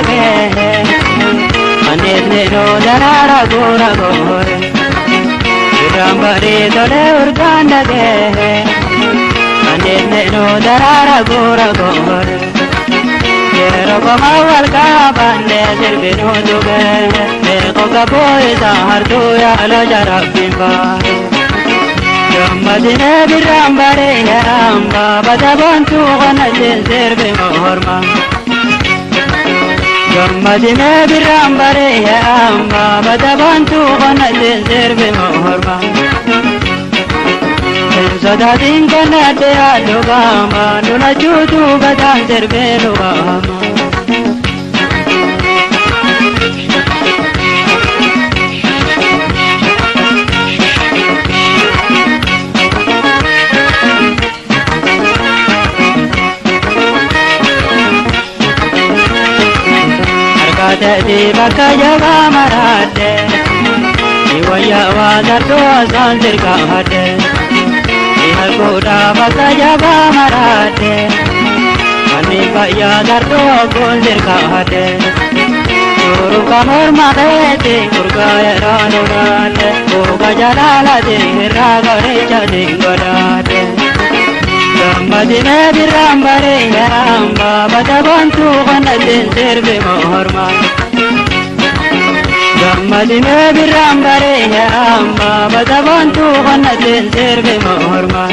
dage Manis neno darara gora gore Rambari dole urgan dage Manis neno darara gora gore Yero kama walka bande sirbino duge Eko kaboy sahar tuya ala jarab bimbare Gammadine birambare yaramba Badabantu gana sirbi mohorma Gammadine birambare yaramba Badabantu gana sirbi mohorma Sadatin kana de adogama Nuna jutu badan sirbi nugama Di baka jaga marade Iwaya wadar doa santir kahade Ihal kuda baka jaga marade Ani kaya dar doa kuntir kahade Suru kamur makete kurgaya ranurade Kuga jalalade hiraga recha dinggodade Gammadine birambare yaramba Badabantu gana sirbi mohorma Gammadine birambare yaramba Badabantu gana sirbi mohorma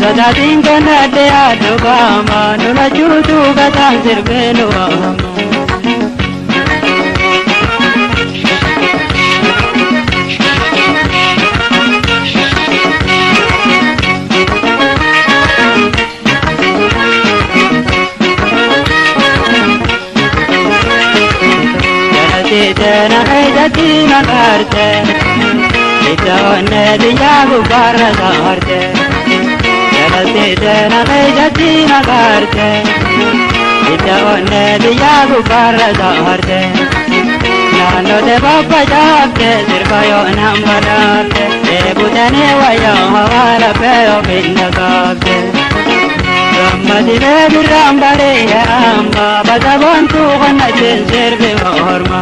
Sadatin kana de adogama Nuna jutu gatan sirbi nugama Tena hejati magarte Itone diyagu barra saharte Jalati tena hejati magarte Itone diyagu barra saharte Nano de bapa jabte sirkayo nambarate Ebutane wayo hawala peyo bindagabte Gammadine birambare yaramba Badabantu gana sirbi mohorma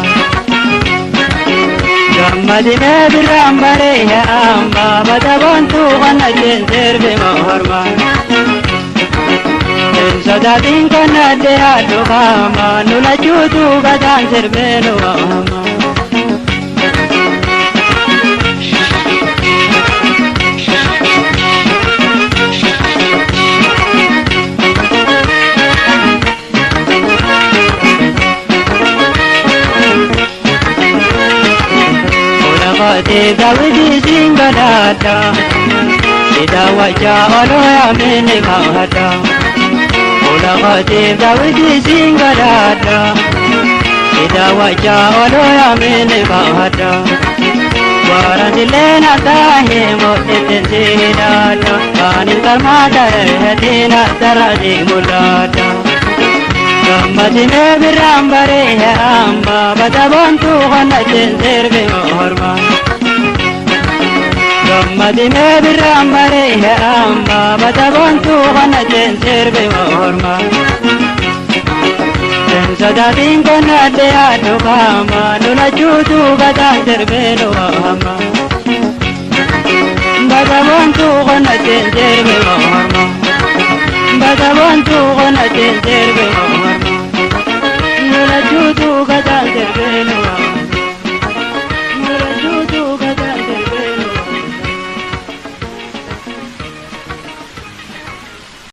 Gammadine birambare yaramba Badabantu gana sirbi mohorma Sadatin kana de adogama Nuna jutu gatan sirbi nugama Ulagate Dawidi singadata Ida waja aloya mene kahata Ulagate Dawidi singadata Ida waja aloya mene kahata Warandilena tahe mo'etin sinata Kanil karmata rehetina saradi mulata Gammadine birambare yaramba Badabantu gana sirbi mohorma Gammadine birambare yaramba Badabantu gana sirbi mohorma Sadatin kana de adogama Nuna jutu gatan sirbi nugama Badabantu gana sirbi mohorma Badabantu gana sirbi mohorma Nuna jutu gatan sirbi